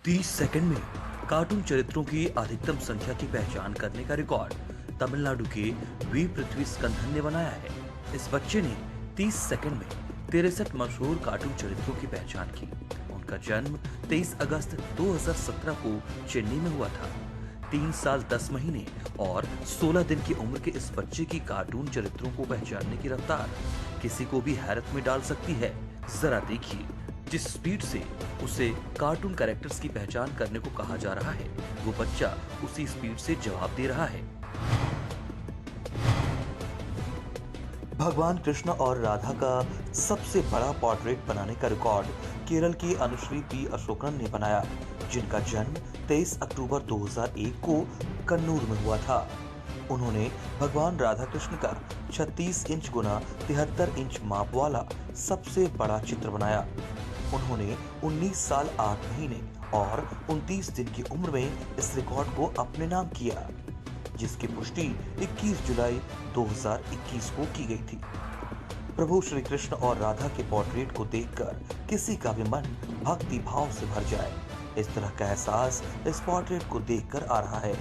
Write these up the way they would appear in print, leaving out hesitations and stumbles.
30 second में cartoon चरित्रों की अधिकतम संख्या की पहचान करने का रिकॉर्ड तमिलनाडु के वी पृथ्वी स्कंदन ने बनाया है। इस बच्चे ने 30 सेकंड में 63 मशहूर कार्टून चरित्रों की पहचान की। उनका जन्म 23 अगस्त 2017 को चेन्नई में हुआ था। 3 साल 10 महीने और 16 दिन की उम्र के इस बच्चे की कार्टून चरित्रों को पहचानने की रफ्तार किसी को भी हैरत में डाल सकती है। जरा देखिए, जिस स्पीड से उसे कार्टून कैरेक्टर्स की पहचान करने को कहा जा रहा है, वो बच्चा उसी स्पीड से जवाब दे रहा है। भगवान कृष्ण और राधा का सबसे बड़ा पोर्ट्रेट बनाने का रिकॉर्ड केरल की अनुश्री पी अशोकन ने बनाया, जिनका जन्म 23 अक्टूबर 2001 को कन्नूर में हुआ था। उन्होंने भगवान राधा कृष्ण का 36 इंच गुना 73 इंच माप वाला सबसे बड़ा चित्र बनाया। उन्होंने 19 साल 8 महीने और 29 दिन की उम्र में इस रिकॉर्ड को अपने नाम किया, जिसकी पुष्टि 21 जुलाई 2021 को की गई थी। प्रभु श्री कृष्ण और राधा के पोर्ट्रेट को देखकर किसी का भी मन भक्ति भाव से भर जाए, इस तरह का एहसास इस पोर्ट्रेट को देखकर आ रहा है।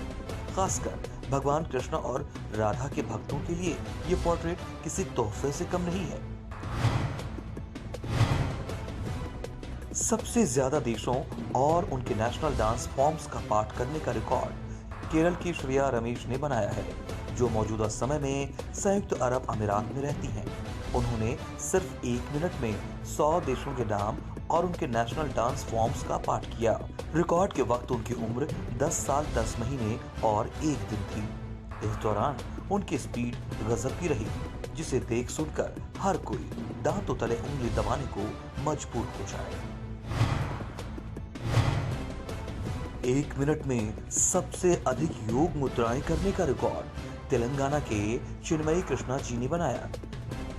खासकर भगवान कृष्ण और राधा के भक्तों के लिए ये पोर्ट्रेट किसी तोहफे से कम नहीं है। सबसे ज्यादा देशों और उनके नेशनल डांस फॉर्म्स का पाठ करने का रिकॉर्ड केरल की श्रेया रमेश ने बनाया है, जो मौजूदा समय में संयुक्त अरब अमीरात में रहती हैं। उन्होंने सिर्फ 1 मिनट में 100 देशों के नाम और उनके नेशनल डांस फॉर्म्स का पाठ किया। रिकॉर्ड के वक्त उनकी उम्र 10 साल 10 महीने और 1 दिन थी। इस दौरान उनकी स्पीड गजब की रही, जिसे देख सुनकर हर कोई दांतों तले उंगली दबाने को मजबूर हो जाए। 1 मिनट में सबसे अधिक योग मुद्राएं करने का रिकॉर्ड तेलंगाना के चिन्मयी कृष्णा जी ने बनाया,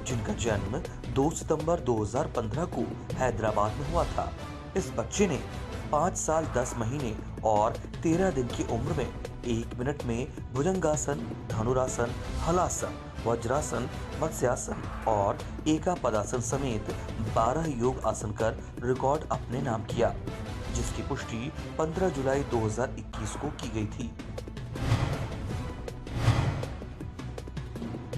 जिनका जन्म 2 सितंबर 2015 को हैदराबाद में हुआ था। इस बच्चे ने 5 साल 10 महीने और 13 दिन की उम्र में 1 मिनट में भुजंगासन, धनुरासन, हलासन, वज्रासन, मत्स्यासन और एकापदासन समेत 12 योग आसन कर रिकॉर्ड अपने नाम किया, जिसकी पुष्टि 15 जुलाई 2021 को की गई थी।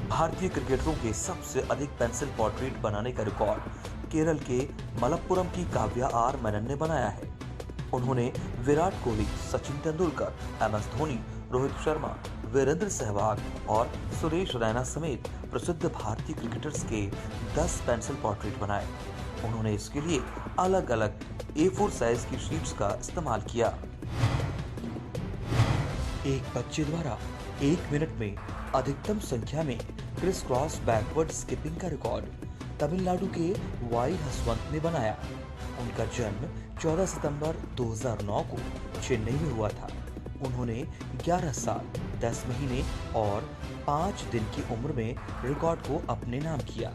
भारतीय क्रिकेटरों के सबसे अधिक पेंसिल पोर्ट्रेट बनाने का रिकॉर्ड केरल के मलप्पुरम की काव्या आर मेनन ने बनाया है। उन्होंने विराट कोहली, सचिन तेंदुलकर, एमएस धोनी, रोहित शर्मा, वीरेंद्र सहवाग और सुरेश रैना समेत प्रसिद्ध भारतीय क्रिकेटर्स के 10 पेंसिल पोर्ट्रेट बनाए। उन्होंने इसके लिए अलग अलग A4 साइज की शीट्स का इस्तेमाल किया। एक बच्चे द्वारा 1 मिनट में अधिकतम संख्या में क्रिस क्रॉस बैकवर्ड स्किपिंग का रिकॉर्ड तमिलनाडु के वाई हसवंत ने बनाया। उनका जन्म 14 सितंबर 2009 को चेन्नई में हुआ था। उन्होंने 11 साल 10 महीने और 5 दिन की उम्र में रिकॉर्ड को अपने नाम किया।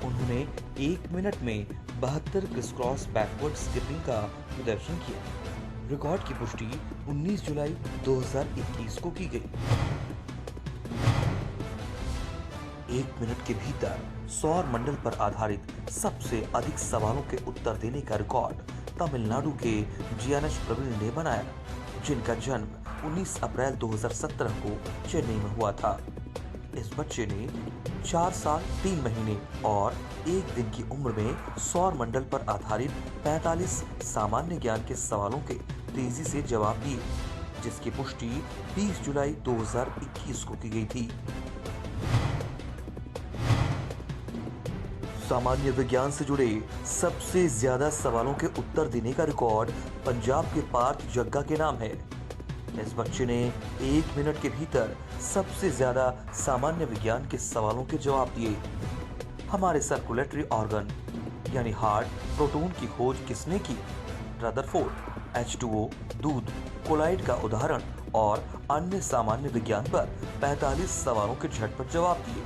उन्होंने 1 मिनट में 72 क्रिस क्रॉस बैकवर्ड स्किपिंग का प्रदर्शन किया। रिकॉर्ड की पुष्टि 19 जुलाई 2021 को की गई। 1 मिनट के भीतर सौर मंडल पर आधारित सबसे अधिक सवालों के उत्तर देने का रिकॉर्ड तमिलनाडु के जीएनएच प्रवीण ने बनाया, जिनका जन्म 19 अप्रैल 2017 को चेन्नई में हुआ था। इस बच्चे ने 4 साल 3 महीने और 1 दिन की उम्र में सौर मंडल पर आधारित 45 सामान्य ज्ञान के सवालों के तेजी से जवाब दिए, जिसकी पुष्टि 20 जुलाई 2021 को की गई थी। सामान्य विज्ञान से जुड़े सबसे ज्यादा सवालों के उत्तर देने का रिकॉर्ड पंजाब के पार्थ जग्गा के नाम है। इस बच्चे ने 1 मिनट के भीतर सबसे ज्यादा सामान्य विज्ञान के सवालों के जवाब दिए। हमारे सर्कुलेटरी ऑर्गन यानी हार्ट, प्रोटॉन की खोज किसने की? रदरफोर्ड। H2O, दूध, कोलाइड का उदाहरण और अन्य सामान्य विज्ञान पर 45 सवालों के झटपट जवाब दिए।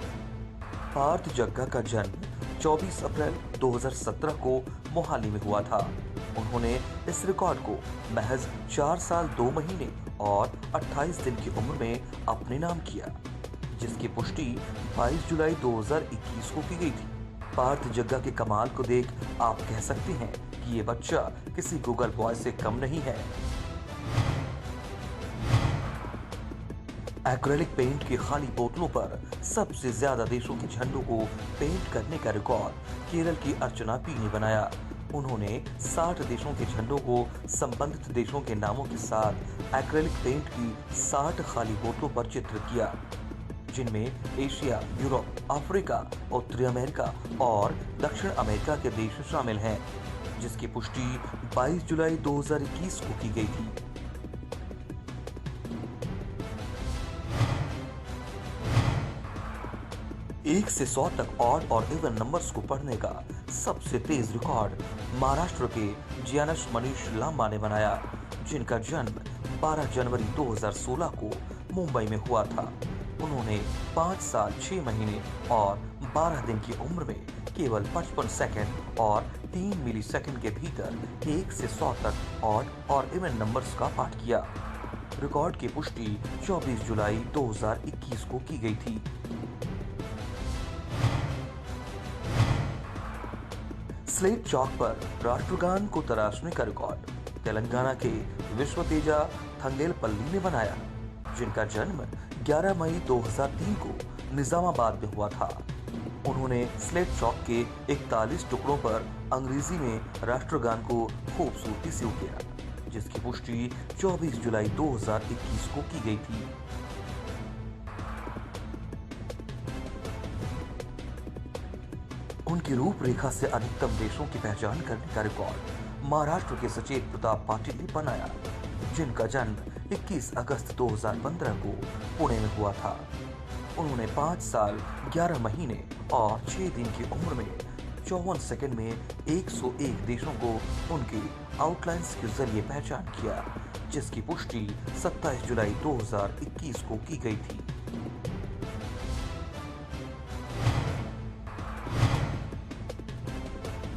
पार्थ जग्गा का जन्म 24 अप्रैल 2017 को मोहाली में हुआ था। उन्होंने इस रिकॉर्ड को महज 4 साल 2 महीने और 28 दिन की उम्र में अपने नाम किया, जिसकी पुष्टि 22 जुलाई 2021 को की गई थी। पार्थ जग्गा के कमाल को देख आप कह सकते हैं कि ये बच्चा किसी गूगल बॉय से कम नहीं है। एक्रेलिक पेंट की खाली बोतलों पर सबसे ज्यादा देशों के झंडों को पेंट करने का रिकॉर्ड केरल की अर्चना पी ने बनाया। उन्होंने 60 देशों के झंडों को संबंधित देशों के नामों के साथ एक्रेलिक पेंट की 60 खाली बोतलों पर चित्रित किया, जिनमें एशिया, यूरोप, अफ्रीका, उत्तरी अमेरिका और दक्षिण अमेरिका के देश शामिल हैं, जिसकी पुष्टि 22 जुलाई 2021 को की गई थी। एक से 100 तक ऑड और इवन नंबर्स को पढ़ने का सबसे तेज रिकॉर्ड महाराष्ट्र के जियानश मनीष लांबा ने बनाया, जिनका जन्म 12 जनवरी 2016 को मुंबई में हुआ था। उन्होंने 5 साल 6 महीने और 12 दिन की उम्र में केवल 55 सेकंड और 3 मिली सेकंड के भीतर 1 से 100 तक ऑड और इवन नंबर्स का पाठ किया। रिकॉर्ड की पुष्टि 24 जुलाई 2021 को की गई थी। स्लेट चौक पर राष्ट्रगान को तराशने का रिकॉर्ड तेलंगाना के विश्व तेजा थंगेलपल्ली ने बनाया, जिनका जन्म 11 मई 2003 को निजामाबाद में हुआ था। उन्होंने स्लेट चौक के 41 टुकड़ों पर अंग्रेजी में राष्ट्रगान को खूबसूरती से उकेरा, जिसकी पुष्टि 24 जुलाई 2021 को की गई थी। उनकी रूपरेखा से अधिकतम देशों की पहचान करने का रिकॉर्ड महाराष्ट्र के सचेत प्रताप पाटिल ने बनाया, जिनका जन्म 21 अगस्त 2015 को पुणे में हुआ था। उन्होंने 5 साल 11 महीने और 6 दिन की उम्र में 54 सेकंड में 101 देशों को उनके आउटलाइंस के जरिए पहचान किया, जिसकी पुष्टि 27 जुलाई 2021 को की गई थी।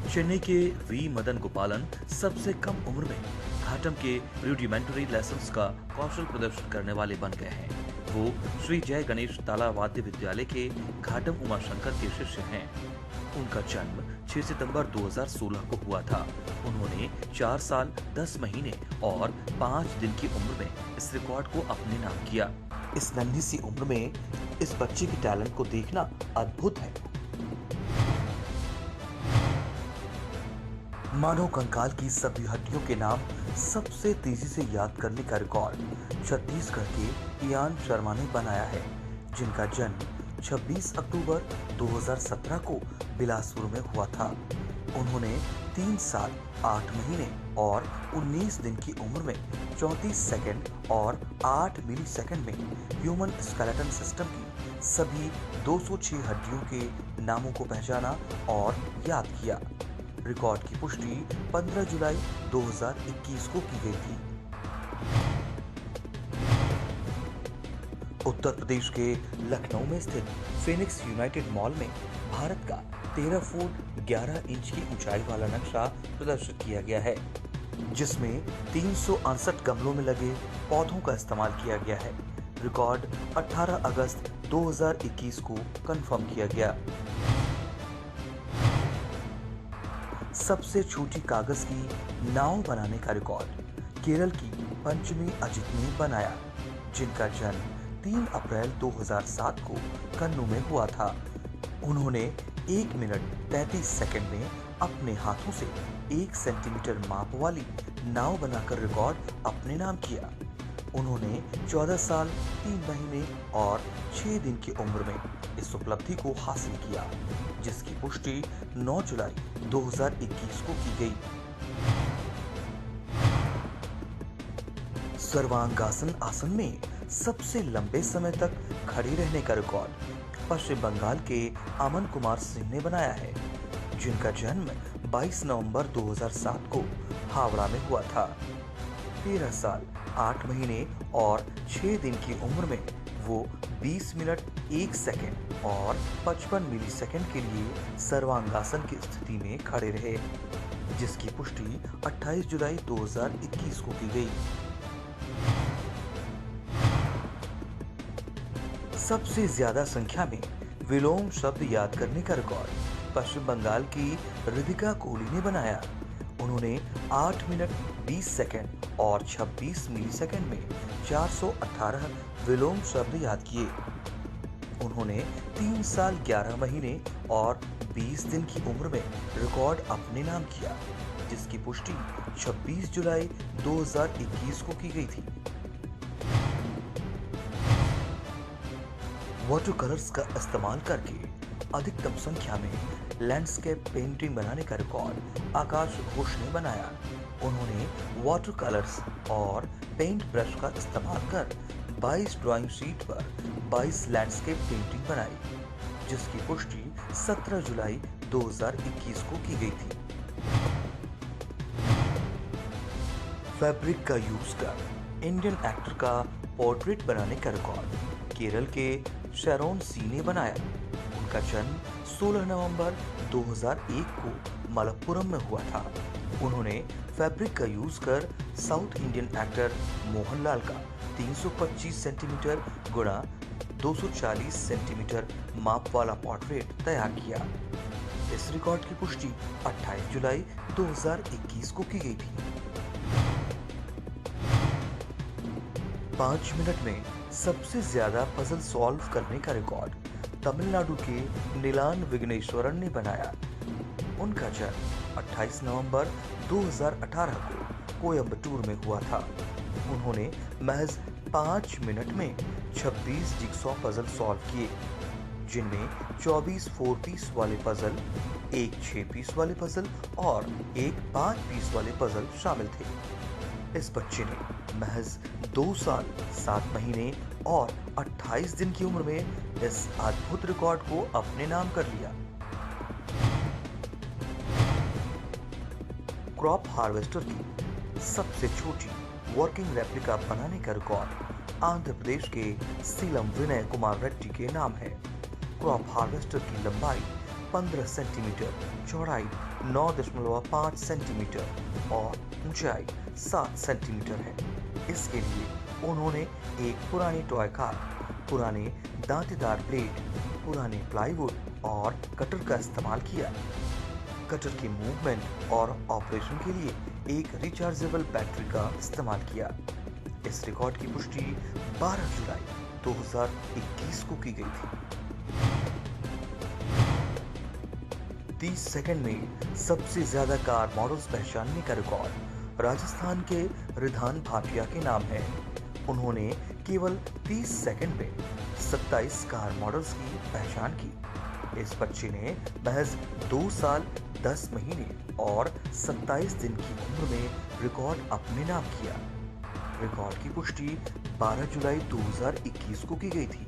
चेन्नई के वी मदन गोपालन सबसे कम उम्र में घाटम के रूडिमेंटरी लेसन्स का कौशल प्रदर्शन करने वाले बन गए हैं। वो श्री जय गणेश ताला वाद्य विद्यालय के घाटम उमाशंकर के शिष्य हैं। उनका जन्म 6 सितंबर 2016 को हुआ था। उन्होंने 4 साल 10 महीने और 5 दिन की उम्र में इस रिकॉर्ड को अपने नाम किया। इस नन्ही सी उम्र में इस बच्चे के टैलेंट को देखना अद्भुत है। मानव कंकाल की सभी हड्डियों के नाम सबसे तेजी से याद करने का रिकॉर्ड छत्तीसगढ़ के इयान शर्मा ने बनाया है, जिनका जन्म 26 अक्टूबर 2017 को बिलासपुर में हुआ था। उन्होंने 3 साल 8 महीने और 19 दिन की उम्र में 34 सेकंड और 8 मिली सेकंड में ह्यूमन स्केलेटन सिस्टम की सभी 206 हड्डियों के नामों को पहचाना और याद किया। रिकॉर्ड की पुष्टि 15 जुलाई 2021 को की गई थी। उत्तर प्रदेश के लखनऊ में स्थित फिनिक्स यूनाइटेड मॉल में भारत का 13 फुट 11 इंच की ऊंचाई वाला नक्शा प्रदर्शित किया गया है, जिसमें 368 गमलों में लगे पौधों का इस्तेमाल किया गया है। रिकॉर्ड 18 अगस्त 2021 को कंफर्म किया गया। सबसे छोटी कागज की नाव बनाने का रिकॉर्ड केरल की पंचमी अजित ने बनाया, जिनका जन्म 3 अप्रैल 2007 को कन्नू में हुआ था। उन्होंने 1 मिनट 33 सेकंड में अपने हाथों से 1 सेंटीमीटर माप वाली नाव बनाकर रिकॉर्ड अपने नाम किया। उन्होंने 14 साल 3 महीने और 6 दिन की उम्र में इस उपलब्धि को हासिल किया, जिसकी पुष्टि 9 जुलाई 2021 को की गई। सर्वांगासन आसन में सबसे लंबे समय तक खड़े रहने का रिकॉर्ड पश्चिम बंगाल के अमन कुमार सिंह ने बनाया है, जिनका जन्म 22 नवंबर 2007 को हावड़ा में हुआ था। 13 साल 8 महीने और 6 दिन की उम्र में वो 20 मिनट 1 सेकंड और 55 मिली सेकंड के लिए सर्वांगासन की स्थिति में खड़े रहे, जिसकी पुष्टि 28 जुलाई 2021 को की गई। सबसे ज्यादा संख्या में विलोम शब्द याद करने का रिकॉर्ड पश्चिम बंगाल की रिधिका कोहली ने बनाया। उन्होंने 8 मिनट 20 सेकंड और 26 मिलीसेकंड में 418 विलोम शब्द याद किए। उन्होंने 3 साल 11 महीने और 20 दिन की उम्र में रिकॉर्ड अपने नाम किया, जिसकी पुष्टि 26 जुलाई 2021 को की गई थी। वाटर कलर्स का इस्तेमाल करके अधिकतम संख्या में लैंडस्केप पेंटिंग बनाने का रिकॉर्ड आकाश घोष ने बनाया। उन्होंने वाटर कलर्स और पेंट ब्रश का इस्तेमाल कर 22 ड्राइंग शीट पर 22 लैंडस्केप पेंटिंग बनाई, जिसकी पुष्टि 17 जुलाई 2021 को की गई थी। फैब्रिक का यूज कर इंडियन एक्टर का पोर्ट्रेट बनाने का रिकॉर्ड केरल के शैरोन सी ने बनाया। उनका जन्म 16 नवंबर 2001 को मलप्पुरम में हुआ था। उन्होंने फैब्रिक का यूज कर साउथ इंडियन एक्टर मोहनलाल का 325 सेंटीमीटर गुणा 240 सेंटीमीटर माप वाला पोर्ट्रेट तैयार किया। इस रिकॉर्ड की पुष्टि 28 जुलाई 2021 को की गई थी। 5 मिनट में सबसे ज्यादा पजल सॉल्व करने का रिकॉर्ड तमिलनाडु के नीलान विघ्नेश्वरन ने बनाया। उनका जन्म 28 नवंबर 2018 को कोयम्बटूर में हुआ था। उन्होंने महज 5 मिनट में 26 जिगसॉ पजल सॉल्व किए, जिनमें 24 4 पीस वाले पजल, एक 6 पीस वाले पजल और एक 5 पीस वाले पजल शामिल थे। इस बच्चे ने महज 2 साल 7 महीने और 28 दिन की उम्र में इस अद्भुत रिकॉर्ड को अपने नाम कर लिया। क्रॉप हार्वेस्टर की सबसे छोटी वर्किंग रेप्लिका बनाने का रिकॉर्ड आंध्र प्रदेश के सीलम विनय कुमार रेड्डी के नाम है। क्रॉप हार्वेस्टर की लंबाई 15 सेंटीमीटर, चौड़ाई 9.5 सेंटीमीटर और ऊंचाई 7 सेंटीमीटर है। इसके लिए उन्होंने एक पुरानी टॉय कार, पुराने दांतेदार ब्लेड, पुराने प्लाईवुड और कटर का इस्तेमाल किया। कटर के मूवमेंट और ऑपरेशन के लिए एक रिचार्जेबल बैटरी का इस्तेमाल किया। इस रिकॉर्ड की पुष्टि 12 जुलाई 2021 को की गई थी। 30 सेकंड में सबसे ज्यादा कार मॉडल्स पहचानने का रिकॉर्ड राजस्थान के रिधान भाटिया के नाम है। उन्होंने केवल 30 सेकंड में 27 कार मॉडल्स की पहचान की। इस बच्चे ने महज 2 साल 10 महीने और 27 दिन की उम्र में रिकॉर्ड अपने नाम किया। रिकॉर्ड की पुष्टि 12 जुलाई 2021 को की गई थी।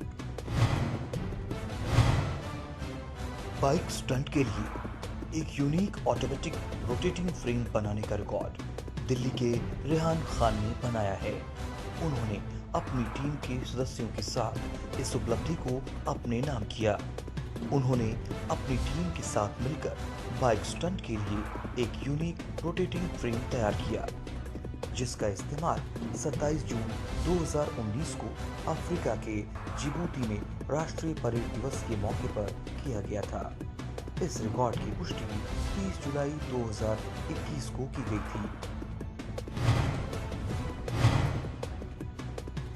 बाइक स्टंट के लिए एक यूनिक ऑटोमेटिक रोटेटिंग फ्रेम बनाने का रिकॉर्ड दिल्ली के रेहान खान ने बनाया है। उन्होंने अपनी टीम के सदस्यों के साथ इस उपलब्धि को अपने नाम किया। उन्होंने अपनी टीम के साथ मिलकर बाइक स्टंट के लिए एक यूनिक रोटेटिंग फ्रेम तैयार किया, जिसका इस्तेमाल 27 जून 2019 को अफ्रीका के जिबूती में राष्ट्रीय परेड दिवस के मौके पर किया गया था। इस रिकॉर्ड की पुष्टि 30 जुलाई 2021 को की गई थी।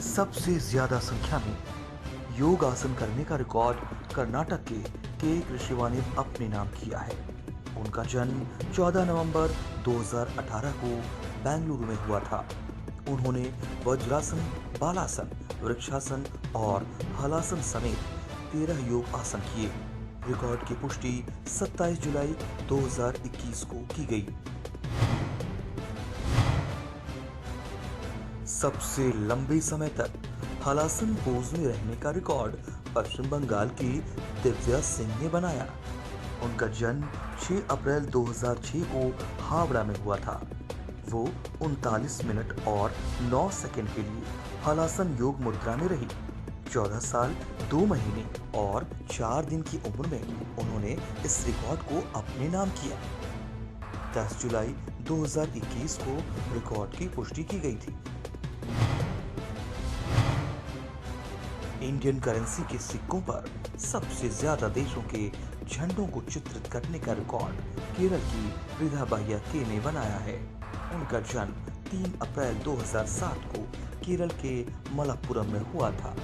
सबसे ज्यादा संख्या में योग आसन करने का रिकॉर्ड कर्नाटक के कृषिवा ने अपने नाम किया है। उनका जन्म 14 नवंबर 2018 को बेंगलुरु में हुआ था। उन्होंने वज्रासन, बालासन, वृक्षासन और हलासन समेत 13 योग आसन किए। रिकॉर्ड की पुष्टि 27 जुलाई 2021 को की गई। सबसे लंबे समय तक हलासन पोज में रहने का रिकॉर्ड पश्चिम बंगाल की दिव्या सिंह ने बनाया। उनका जन्म 6 अप्रैल 2006 को हावड़ा में हुआ था। वो 39 मिनट और 9 सेकंड के लिए हलासन योग मुद्रा में रही। 14 साल 2 महीने और 4 दिन की उम्र में उन्होंने इस रिकॉर्ड को अपने नाम किया। 10 जुलाई 2021 को रिकॉर्ड की पुष्टि की गई थी। इंडियन करेंसी के सिक्कों पर सबसे ज्यादा देशों के झंडों को चित्रित करने का रिकॉर्ड केरल की रिधाबाइया के ने बनाया है। उनका जन्म 3 अप्रैल 2007 को केरल के मलप्पुरम में हुआ था।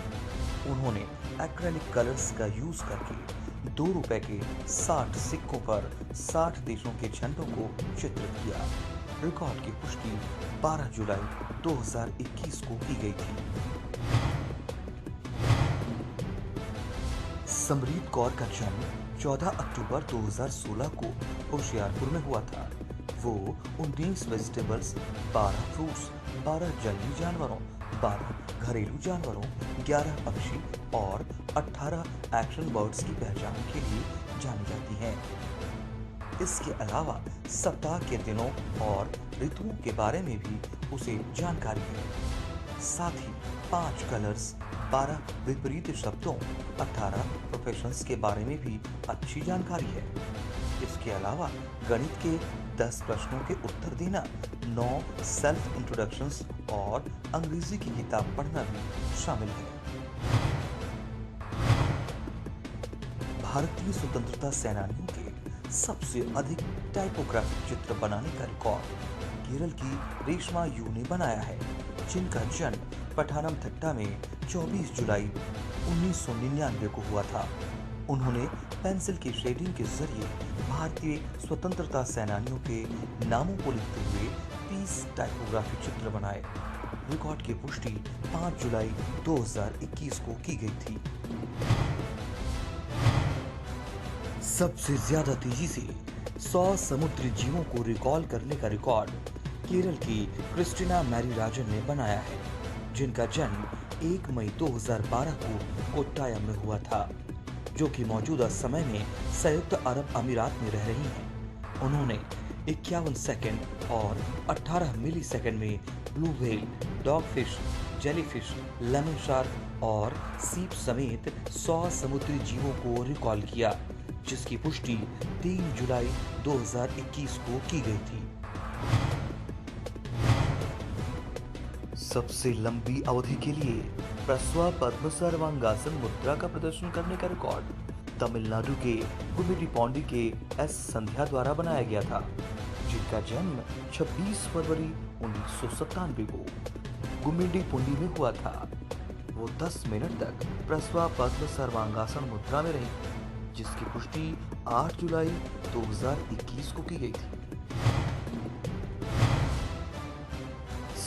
उन्होंने एक्रेलिक कलर्स का यूज करके 2 रुपए के 60 सिक्कों पर 60 देशों के झंडों को चित्रित किया। रिकॉर्ड की पुष्टि 12 जुलाई 2021 को की गई थी। समरीत कौर का जन्म 14 अक्टूबर 2016 को होशियारपुर में हुआ था। वो 19 वेजिटेबल्स, 12 फ्रूट्स, 12 जंगली जानवरों, 12 घरेलू जानवरों, 11 पक्षी और 18 एक्शन बर्ड्स की पहचान के लिए जानी जाती हैं। इसके अलावा सप्ताह के दिनों और ऋतुओं के बारे में भी उसे जानकारी है। साथ ही 5 कलर्स, 12 विपरीत शब्दों, 18 प्रोफेशंस के बारे में भी अच्छी जानकारी है। इसके अलावा गणित के 10 प्रश्नों के उत्तर देना, 9 सेल्फ इंट्रोडक्शंस और अंग्रेजी की किताब पढ़ना भी शामिल है। भारतीय स्वतंत्रता सेनानियों के सबसे अधिक टाइपोग्राफिक चित्र बनाने का रिकॉर्ड केरल की रेशमा यू ने बनाया है, जिनका जन्म पठानमथिट्टा में 24 जुलाई 1999 को हुआ था। उन्होंने पेंसिल की शेडिंग के जरिए भारतीय स्वतंत्रता सेनानियों के नामों को लिखते हुए 30 टाइपोग्राफिक चित्र बनाए। रिकॉर्ड की पुष्टि 5 जुलाई 2021 को की गई थी। सबसे ज्यादा तेजी से 100 समुद्री जीवों को रिकॉल करने का रिकॉर्ड केरल की क्रिस्टिना मैरी राजन ने बनाया है, जिनका जन्म 1 मई 2012 को कोट्टायम में हुआ था, जो कि मौजूदा समय में संयुक्त अरब अमीरात में रह रही हैं। उन्होंने 51 सेकंड और 18 मिली सेकंड में blue whale, dogfish, jellyfish, lemon shark और सीप समेत 100 समुद्री जीवों को रिकॉल किया, जिसकी पुष्टि 3 जुलाई 2021 को की गई थी। सबसे लंबी अवधि के लिए प्रस्वा पद्म सर्वांगासन मुद्रा का प्रदर्शन करने का रिकॉर्ड तमिलनाडु के गुम्मिडिपोंडी के एस संध्या द्वारा बनाया गया था, जिनका जन्म 26 फरवरी 1997 को गुम्मिडिपोंडी में हुआ था। वो 10 मिनट तक प्रस्वा पद्म सर्वांगासन मुद्रा में रही, जिसकी पुष्टि 8 जुलाई 2021 को की गई थी।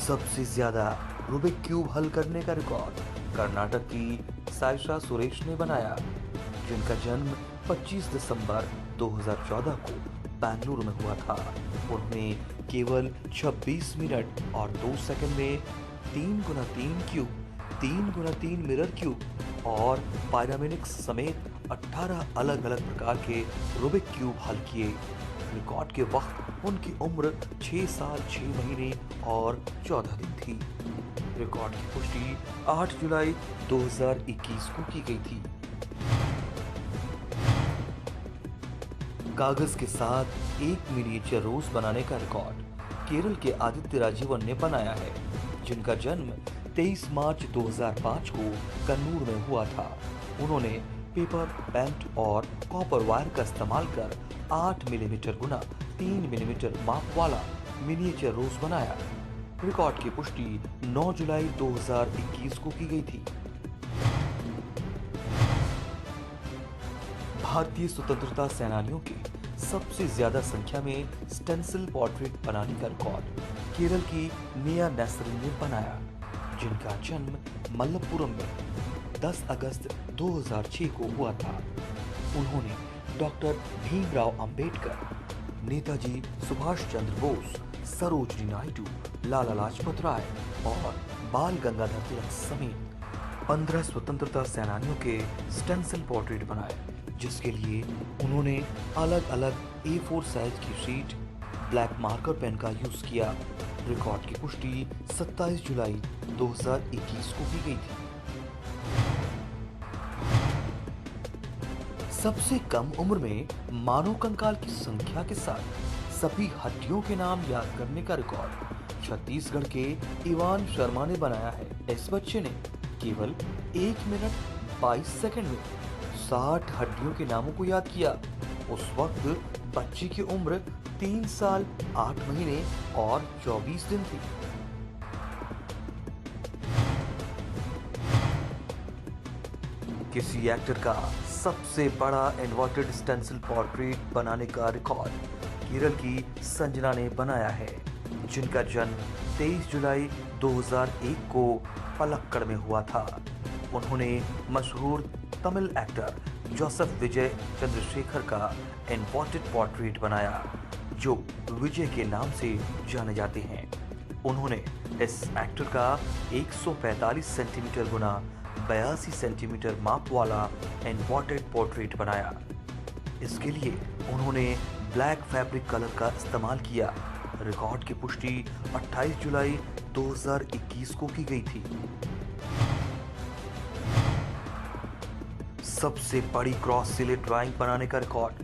सबसे ज्यादा रूबिक क्यूब हल करने का रिकॉर्ड कर्नाटक की साइशा सुरेश ने बनाया, जिनका जन्म 25 दिसंबर 2014 को बेंगलुरु में हुआ था। उन्होंने केवल 26 मिनट और 2 सेकंड में 3x3 cube, 3x3 mirror cube और पायरामिनिक्स समेत 18 अलग अलग प्रकार के रूबिक क्यूब हल किए। रिकॉर्ड के वक्त उनकी उम्र 6 साल 6 महीने और 14 दिन थी। रिकॉर्ड की पुष्टि 8 जुलाई 2021 को की गई थी। कागज के साथ एक मिनिएचर रोज बनाने का रिकॉर्ड केरल के आदित्य राजीवन ने बनाया है, जिनका जन्म 23 मार्च 2005 को कन्नूर में हुआ था। उन्होंने पेपर, पेंट और कॉपर वायर का इस्तेमाल कर 8 मिलीमीटर गुना 3 मिलीमीटर माप वाला मिनिएचर रोज बनाया। रिकॉर्ड की पुष्टि 9 जुलाई 2021 को की गई थी। भारतीय स्वतंत्रता सेनानियों के सबसे ज्यादा संख्या में स्टेंसिल पोर्ट्रेट बनाने का रिकॉर्ड केरल की निया नसरिन ने बनाया, जिनका जन्म मलप्पुरम में 10 अगस्त 2006 को हुआ था। उन्होंने डॉक्टर भीमराव अंबेडकर, नेताजी सुभाष चंद्र बोस, सरोजिनी नायडू, लाला लाजपत राय और बाल गंगाधर तिलक समेत 15 स्वतंत्रता सेनानियों के स्टेंसिल पोर्ट्रेट बनाए, जिसके लिए उन्होंने अलग अलग A4 साइज की शीट, ब्लैक मार्कर पेन का यूज किया। रिकॉर्ड की पुष्टि 27 जुलाई 2021 को की गई थी। सबसे कम उम्र में मानव कंकाल की संख्या के साथ सभी हड्डियों के नाम याद करने का रिकॉर्ड छत्तीसगढ़ के इवान शर्मा ने बनाया है। इस बच्चे ने केवल 1 मिनट 22 सेकंड में 60 हड्डियों के नामों को याद किया। उस वक्त बच्ची की उम्र 3 साल 8 महीने और 24 दिन थी। किसी एक्टर का सबसे बड़ा इन्वर्टेड स्टेंसिल पोर्ट्रेट बनाने का रिकॉर्ड केरल की संजना ने बनाया है, जिनका जन्म 23 जुलाई 2001 को पलक्कड़ में हुआ था। उन्होंने मशहूर तमिल एक्टर जोसेफ विजय चंद्रशेखर का इन्वर्टेड पोर्ट्रेट बनाया, जो विजय के नाम से जाने जाते हैं। उन्होंने इस एक्टर का 145 सेंटीमीटर गुना 82 सेंटीमीटर माप वाला इन्वर्टेड पोर्ट्रेट बनाया। इसके लिए उन्होंने ब्लैक फैब्रिक कलर का इस्तेमाल किया। रिकॉर्ड की पुष्टि 28 जुलाई 2021 को की गई थी। सबसे बड़ी क्रॉस सिलेट ड्राइंग बनाने का रिकॉर्ड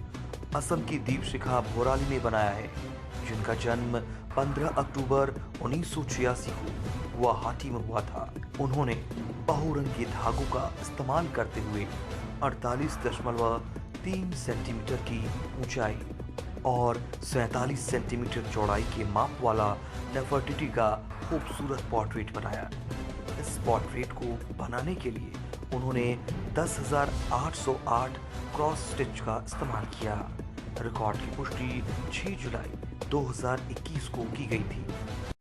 असम की दीपशिखा भोराली ने बनाया है, जिनका जन्म 15 अक्टूबर 1986 को गुवाहाटी में हुआ था। उन्होंने बहुरंगी धागों का इस्तेमाल करते हुए 48.3 सेंटीमीटर की ऊंचाई और 47 सेंटीमीटर चौड़ाई के माप वाला नेफर्टिटी का खूबसूरत पोर्ट्रेट बनाया। इस पोर्ट्रेट को बनाने के लिए उन्होंने 10,808 क्रॉस स्टिच का इस्तेमाल किया। रिकॉर्ड की पुष्टि 6 जुलाई 2021 को की गई थी।